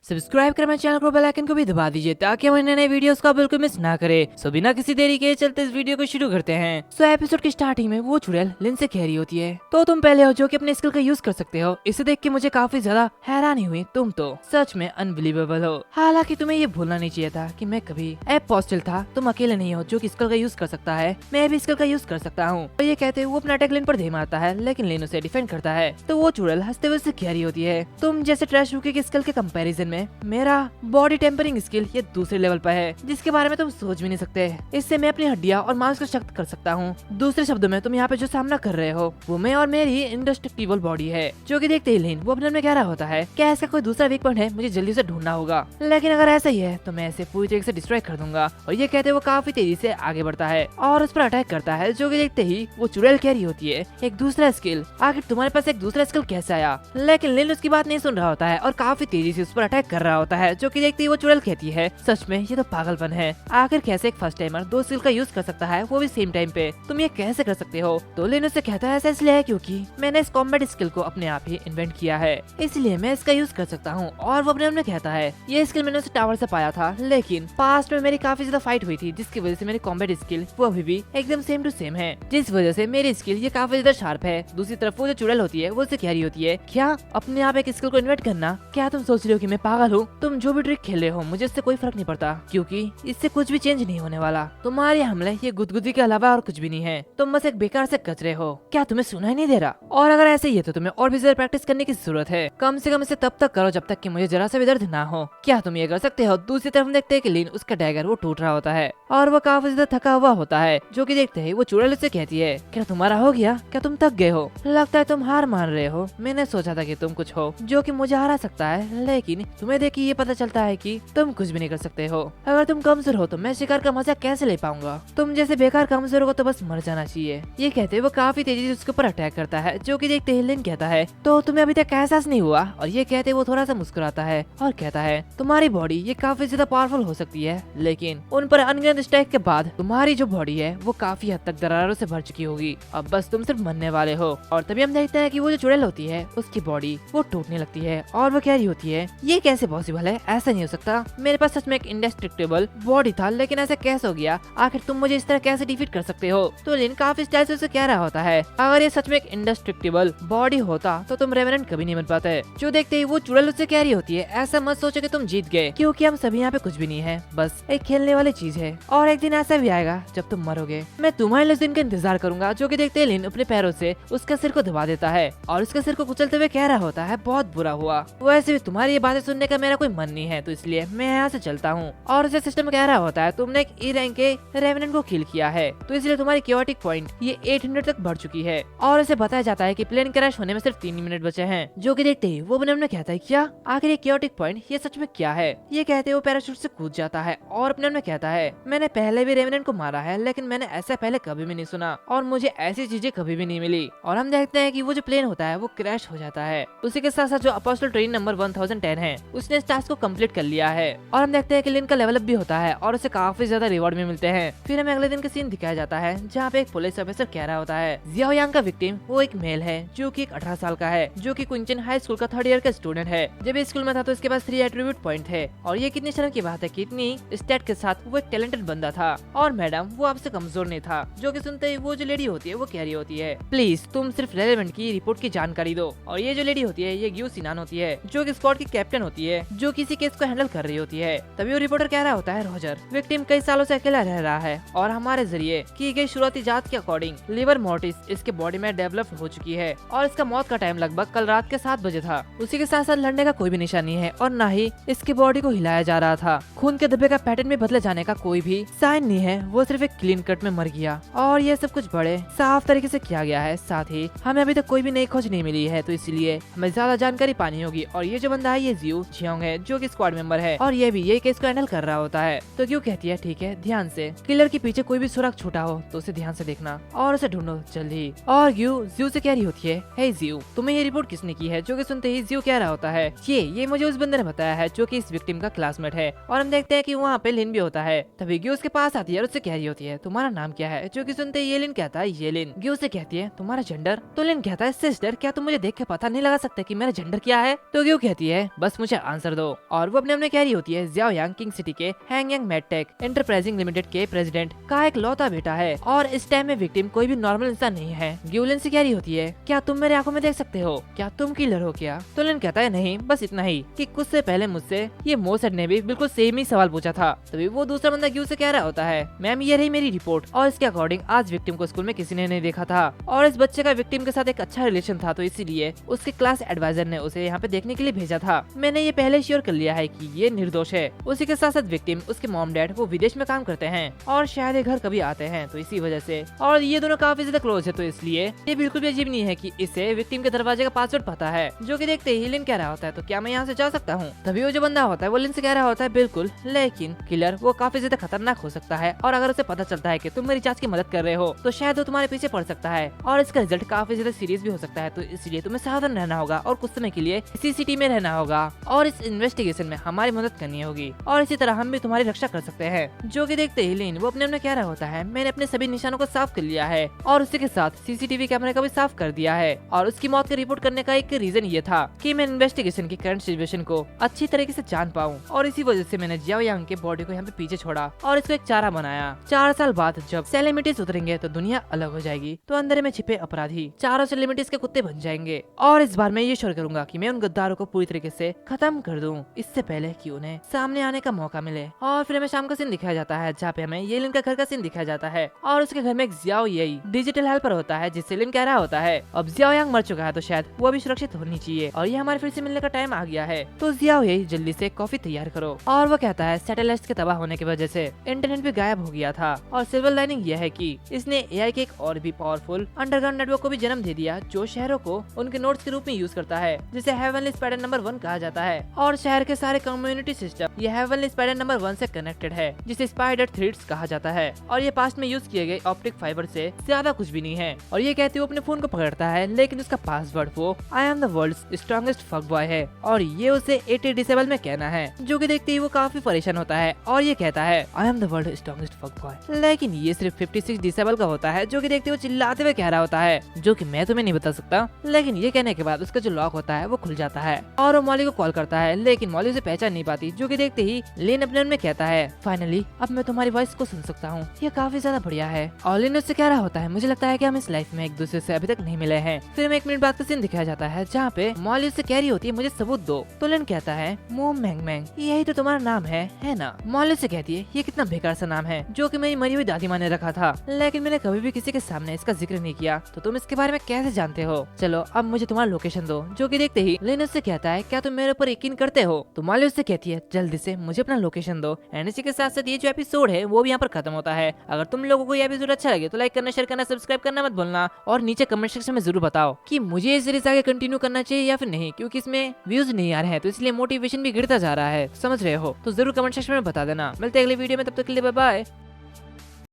Subscribe कर मेरे channel को, बेल आइकन को भी दबा दीजिए ताकि हम नए वीडियोस का बिल्कुल मिस ना करे। सो बिना किसी देरी के चलते इस वीडियो को शुरू करते हैं। सो एपिसोड की स्टार्टिंग में वो चुड़ैल लिन से कह रही होती है, तो तुम पहले हो जो कि अपने स्किल का यूज कर सकते हो। इसे देख के मुझे काफी ज्यादा हैरानी हुई, तुम तो सच में अनबिलीवेबल हो। हालांकि तुम्हें ये भूलना नहीं चाहिए था कि मैं कभी एपोस्टल था। तुम अकेले नहीं हो जो कि स्किल का यूज कर सकता है, मैं भी स्किल का यूज कर सकता हूँ। तो ये कहते वो अपना अटैक लिन पर धीमा आता है, लेकिन लिन उसे डिफेंड करता है। तो वो चुड़ैल हंसते हुए से कह रही होती है, तुम जैसे ट्रैश रूकी के स्किल के कंपैरिजन में मेरा बॉडी टेम्परिंग स्किल ये दूसरे लेवल पर है, जिसके बारे में तुम सोच भी नहीं सकते। इससे मैं अपनी हड्डियां और मांस को सख्त कर सकता हूँ। दूसरे शब्दों में तुम यहाँ पे जो सामना कर रहे हो वो मैं और मेरी इंडेस्ट्रक्टिबल बॉडी है। जो कि देखते ही लिन वो अपने में कह रहा होता है, क्या इसका कोई दूसरा वीक पॉइंट है, मुझे जल्दी से ढूंढना होगा। लेकिन अगर ऐसा ही है तो मैं इसे पूरी तरीके से डिस्ट्रॉय कर दूंगा। और ये कहते वो काफी तेजी से आगे बढ़ता है और उस पर अटैक करता है। जो कि देखते ही वो चुड़ैल कह रही होती है, एक दूसरा स्किल, आखिर तुम्हारे पास एक दूसरा स्किल कैसे आया। लेकिन लिन उसकी बात नहीं सुन रहा होता है और काफी तेजी से उस पर अटैक कर रहा होता है। जो कि देखते ही वो चुड़ैल कहती है, सच में ये तो पागलपन है। आखिर कैसे एक फर्स्ट टाइमर दो स्किल का यूज कर सकता है, वो भी सेम टाइम पे, तुम ये कैसे कर सकते हो। तो लिन उससे कहता है, ऐसा इसलिए है क्योंकि मैंने इस कॉम्बैट स्किल को अपने आप ही इन्वेंट किया है, इसलिए मैं इसका यूज कर सकता हूँ। और वो अपने आप में कहता है, ये स्किल मैंने उसे टावर से पाया था, लेकिन पास्ट में मेरी काफी ज्यादा फाइट हुई थी, जिसकी वजह से मेरी कॉम्बैट स्किल वो अभी भी एकदम सेम टू सेम है, जिस वजह से मेरी स्किल ये काफी ज्यादा शार्प है। दूसरी तरफ वो जो चुड़ैल होती है वो उससे कह रही होती है, क्या अपने आप एक स्किल को इन्वेंट करना, क्या तुम सोच रहे हो कि मैं पागल हूँ। तुम जो भी ट्रिक खेल रहे हो मुझे इससे कोई फर्क नहीं पड़ता, क्योंकि इससे कुछ भी चेंज नहीं होने वाला। तुम्हारे हमले ये गुदगुदी के अलावा और कुछ भी नहीं है, तुम बस एक बेकार से कचरे हो। क्या तुम्हें सुना ही नहीं दे रहा। और अगर ऐसे ही है तो तुम्हें और भी ज्यादा प्रैक्टिस करने की जरूरत है। कम से कम इसे तब तक करो जब तक कि मुझे जरा सा भी दर्द ना हो। क्या तुम ये कर सकते हो। दूसरी तरफ देखते हैं कि लिन उसका डैगर वो टूट रहा होता है और वो काफी ज्यादा थका हुआ होता है। जो कि देखते ही वो चुड़ैल से कहती है, क्या तुम्हारा हो गया, क्या तुम थक गए हो, लगता है तुम हार मान रहे हो। मैंने सोचा था कि तुम कुछ हो जो कि मुझे हरा सकता है, लेकिन तुम्हें देख के ये पता चलता है कि तुम कुछ भी नहीं कर सकते हो। अगर तुम कमजोर हो तो मैं शिकार का मजा कैसे ले पाऊंगा। तुम जैसे बेकार कमजोर हो तो बस मर जाना चाहिए। ये कहते वो काफी तेजी से उसके ऊपर अटैक करता है। जो कि देखते ही लिन कहता है, तो तुम्हें अभी तक एहसास नहीं हुआ। और ये कहते वो थोड़ा सा मुस्कुराता है और कहता है, तुम्हारी बॉडी ये काफी ज्यादा पावरफुल हो सकती है, लेकिन उन पर अनगिनत स्ट्राइक के बाद तुम्हारी जो बॉडी है वो काफी हद तक दरारों से भर चुकी होगी। अब बस तुम सिर्फ मरने वाले हो। और तभी हम देखते हैं कि वो जो चुड़ैल होती है उसकी बॉडी वो टूटने लगती है और वो कह रही होती है, ये कैसे पॉसिबल है, ऐसा नहीं हो सकता। मेरे पास सच में एक इंडेस्ट्रक्टिबल बॉडी था, लेकिन ऐसा कैसे हो गया। आखिर तुम मुझे इस तरह कैसे डिफीट कर सकते हो। तो लिन काफी स्टाइल से उसे कह रहा होता है, अगर ये सच में एक इंडेस्ट्रक्टिबल बॉडी होता तो तुम रेवेनेंट कभी नहीं बन पाते। जो देखते ही वो चुड़ैल उससे कह रही होती है, ऐसा मत सोचो कि तुम जीत गए, क्योंकि हम सभी यहाँ पे कुछ भी नहीं है, बस एक खेलने वाली चीज है। और एक दिन ऐसा भी आएगा जब तुम मरोगे, मैं तुम्हारे लिए उस दिन का इंतजार करूंगा। जो कि देखते ही लिन अपने पैरों से उसका सिर को दबा देता है और उसके सिर को कुचलते हुए कह रहा होता है, बहुत बुरा हुआ। वैसे भी तुम्हारी ये बातें सुनने का मेरा कोई मन नहीं है, तो इसलिए मैं यहाँ से चलता हूँ। और उसे सिस्टम कह रहा होता है, तुमने एक ई रैंक के रेवेनेंट को किल किया है, तो इसलिए तुम्हारी क्योटिक पॉइंट ये 800 तक बढ़ चुकी है। और उसे बताया जाता है कि प्लेन क्रैश होने में सिर्फ 3 मिनट बचे हैं। जो कि देखते ही वो अपने मन में कहता है, क्या आखिर ये क्योटिक पॉइंट ये सच में क्या है। ये कहते वो पैराशूट से कूद जाता है और अपने मन में कहता है, मैंने पहले भी रेवेनेंट को मारा है, लेकिन मैंने ऐसा पहले कभी भी नहीं सुना और मुझे ऐसी चीजें कभी भी नहीं मिली। और हम देखते हैं कि वो जो प्लेन होता है वो क्रैश हो जाता है। उसी के साथ साथ जो अपोस्टल ट्रेन नंबर 1010 है उसने इस टास्क को कंप्लीट कर लिया है। और हम देखते हैं कि लिन का लेवल अप भी होता है और उसे काफी ज्यादा रिवॉर्ड भी मिलते हैं। फिर हमें अगले दिन का सीन दिखाया जाता है जहाँ पे एक पुलिस ऑफिसर कह रहा होता है, जियाओ यांग का विक्टिम वो एक मेल है जो कि 18 साल का है, जो कि क्विंचन हाई स्कूल का 3rd ईयर का स्टूडेंट है। जब ये स्कूल में था तो इसके पास 3 एट्रीब्यूट पॉइंट है। और ये कितनी शर्म की बात है कि इतनी स्टेट के साथ वो एक टैलेंटेड बंदा था और मैडम वो आपसे कमजोर नहीं था। जो कि सुनते ही वो जो लेडी होती है वो कह रही होती है, प्लीज तुम सिर्फ रेलेवेंट की रिपोर्ट की जानकारी दो। और ये जो लेडी होती है ये ग्यू सिनान होती है, जो कि स्क्वाड की कैप्टन होती है, जो किसी केस को हैंडल कर रही होती है। तभी वो रिपोर्टर कह रहा होता है, रोजर विक्टिम कई सालों से अकेला रह रहा है और हमारे जरिए की गई शुरुआती जांच के अकॉर्डिंग लिवर मोर्टिस इसके बॉडी में डेवलप हो चुकी है और इसका मौत का टाइम लगभग कल रात के 7 बजे था। उसी के साथ साथ लड़ने का कोई भी निशान नहीं है और न ही इसकी बॉडी को हिलाया जा रहा था। खून के धब्बे का पैटर्न में बदले जाने का कोई भी साइन नहीं है, वो सिर्फ एक क्लीन कट में मर गया। और ये सब कुछ बड़े साफ तरीके से किया गया है। साथ ही हमें अभी तक कोई भी नई खोज नहीं मिली है, तो इसलिए हमें ज्यादा जानकारी पानी होगी। और ये जो बंदा है ये जियो छियोंग है, जो कि स्क्वाड मेंबर है और ये भी यही केस को हैंडल कर रहा होता है। तो क्यों कहती है, ठीक है ध्यान से, किलर के पीछे कोई भी सुराग छूटा हो तो उसे ध्यान से देखना और उसे ढूंढो जल्दी। और जियो से कह रही होती है, हे जियो तुम्हें ये रिपोर्ट किसने की है। जो कि सुनते ही जियो कह रहा होता है, ये मुझे उस बंदे ने बताया है जो कि इस विक्टिम का क्लासमेट है। और हम देखते हैं कि वहाँ पे लिन भी होता है। तभी ग्यू उसके पास आती है और उससे कह रही होती है, तुम्हारा नाम क्या है। जो कि सुनते ही ये लिन कहता है, ये लिन। ग्यू से कहती है, तुम्हारा जेंडर। तो लिन कहता है, सिस्टर क्या तुम मुझे देख के पता नहीं लगा सकते कि मेरा जेंडर क्या है। तो ग्यू कहती है, बस मुझे आंसर दो। और वो अपने आप में कह रही होती है जियाओयांग किंग सिटी के हैंगयांग मेडटेक एंटरप्राइजिंग लिमिटेड के प्रेसिडेंट का एक लौता बेटा है और इस टाइम में विक्टिम कोई भी नॉर्मल इंसान नहीं है। ग्यूलिन से कह रही होती है क्या तुम मेरे आंखों में देख सकते हो, क्या तुम किलर हो क्या? तो लिन कहता है नहीं, बस इतना ही कि कुछ से पहले मुझसे ये मोसेड ने भी बिल्कुल सेम ही सवाल पूछा था। तभी वो दूसरा बंदा ग्यू से कह रहा होता है मैम ये रही मेरी रिपोर्ट और इसके अकॉर्डिंग आज विक्टिम को स्कूल में किसी ने नहीं देखा था और इस बच्चे का विक्टिम के साथ एक अच्छा रिलेशन था, तो इसीलिए उसके क्लास एडवाइजर ने उसे यहाँ पे देखने के लिए भेजा था। मैंने ये पहले श्योर कर लिया है कि ये निर्दोष है। उसी के साथ साथ विक्टिम, उसके मॉम डैड वो विदेश में काम करते हैं और शायद ये घर कभी आते हैं, तो इसी वजह से और ये दोनों काफी ज्यादा क्लोज है, तो इसलिए ये बिल्कुल भी अजीब नहीं है कि इसे विक्टिम के दरवाजे का पासवर्ड पता है। जो कि देखते ही लिन कह रहा होता है तो क्या मैं यहाँ से जा सकता हूँ? तभी वो जो बंदा होता है वो लिन से कह रहा होता है बिल्कुल, लेकिन किलर वो काफी ज्यादा खतरनाक हो सकता है और अगर उसे पता चलता है कि तुम मेरी जांच की मदद कर रहे हो तो शायद वो तुम्हारे पीछे पड़ सकता है और इसका रिजल्ट काफी ज्यादा सीरियस भी हो सकता है, तो इसलिए तुम्हें सावधान रहना होगा और कुछ समय के लिए इसी सिटी में रहना होगा और इस इन्वेस्टिगेशन में हमारी मदद करनी होगी और इसी तरह हम भी तुम्हारी रक्षा कर सकते हैं। जो कि देखते ही लिन वो अपने आप में कह रहा होता है मैंने अपने सभी निशानों को साफ कर लिया है और उसी के साथ सीसीटीवी कैमरे का भी साफ कर दिया है और उसकी मौत की रिपोर्ट करने का एक रीजन ये था कि मैं इन्वेस्टिगेशन की करंट सिचुएशन को अच्छी तरीके से जान पाऊं और इसी वजह से मैंने जियाओयांग के बॉडी को यहाँ पे पीछे छोड़ा और इसको एक चारा बनाया। 4 साल बाद जब सेलिब्रिटीज उतरेंगे तो दुनिया अलग हो जाएगी, तो अंधेरे में छिपे अपराधी चारों सेलिब्रिटीज के कुत्ते बन जाएंगे और इस बार मैं ये श्योर करूंगा कि मैं उन गद्दारों को पूरी तरीके से खत्म कर दूं इससे पहले कि उन्हें सामने आने का मौका मिले। और फिर हमें शाम का सीन दिखाया जाता है जहाँ पे हमें ये लिन का घर का सीन दिखाया जाता है और उसके घर में एक जियाओ येई डिजिटल हेल्पर होता है जिससे लिन कह रहा होता है अब जियाओयांग मर चुका है तो शायद वो अभी सुरक्षित होनी चाहिए और ये हमारे फिर से मिलने का टाइम आ गया है, तो जियाओ येई जल्दी से कॉफी तैयार करो। और वो कहता है सैटेलाइट्स के तबाह होने की वजह से इंटरनेट भी गायब हो गया था और सिल्वर लाइनिंग यह है कि इसने एआई के एक और भी पावरफुल अंडरग्राउंड नेटवर्क को भी जन्म दे दिया जो शहरों को उनके नोड्स के रूप में यूज करता है, जिसे हेवनली स्पाइडर नंबर 1 कहा जाता है और शहर के सारे कम्युनिटी सिस्टम ये हेवनली स्पाइडर नंबर 1 से कनेक्टेड है जिसे स्पाइडर थ्रेड्स कहा जाता है और ये पास्ट में यूज किए गए ऑप्टिक फाइबर से ज्यादा कुछ भी नहीं है। और ये कहते हुए अपने फोन को पकड़ता है लेकिन उसका पासवर्ड वो I am the world's strongest fuck boy है और ये उसे 80 डेसिबल में कहना है, जो कि देखते ही वो काफी परेशान होता है और ये कहता है आई am the world strongest fuck boy, लेकिन ये सिर्फ 56 डेसिबल का होता है, जो कि देखते हुए चिल्लाते हुए कह रहा होता है जो कि मैं तुम्हें नहीं बता सकता। लेकिन ये कहने के बाद उसका जो लॉक होता है वो खुल जाता है और वो मॉली को कॉल करता है लेकिन मॉली उसे पहचान नहीं पाती, जो कि देखते ही लिन अपने मन में कहता है फाइनली अब मैं तुम्हारी वॉइस को सुन सकता हूँ, ये काफी ज्यादा बढ़िया है। और लिन उससे कह रहा होता है मुझे लगता है कि हम इस लाइफ में एक दूसरे से अभी तक नहीं मिले हैं। फिर हमें 1 मिनट बाद का सीन दिखाया जाता है जहाँ पे मॉली उससे कह रही होती है मुझे सबूत दो, तो लिन कहता है मोम मैंग मैंग यही तो तुम्हारा नाम है ना? मॉली से कहती है ये कितना बेकार सा नाम है जो कि मेरी मरी हुई दादी माँ ने रखा था, लेकिन मैंने कभी भी किसी के सामने इसका जिक्र नहीं किया, तो तुम इसके बारे में कैसे जानते हो? चलो अब मुझे तुम्हारा लोकेशन दो। जो कि देखते ही लिन उससे कहता है क्या तुम मेरे ऊपर यकीन करते हो? तो मॉली उससे कहती है जल्दी से मुझे अपना लोकेशन दो। एंड इसी के साथ साथ ये जो एपिसोड है वो भी यहाँ पर खत्म होता है। अगर तुम लोगों को ये एपिसोड अच्छा लगे तो लाइक करना, शेयर करना, सब्सक्राइब करना मत भूलना और नीचे कमेंट सेक्शन में जरूर बताओ कि मुझे ये सीरीज आगे कंटिन्यू करना चाहिए या फिर नहीं, क्योंकि इसमें व्यूज नहीं आ रहे हैं तो इसलिए मोटिवेशन भी गिरता जा रहा है, समझ रहे हो? तो जरूर कमेंट सेक्शन में बता देना। मिलते हैं अगले वीडियो में, तब तक के लिए बाय बाय।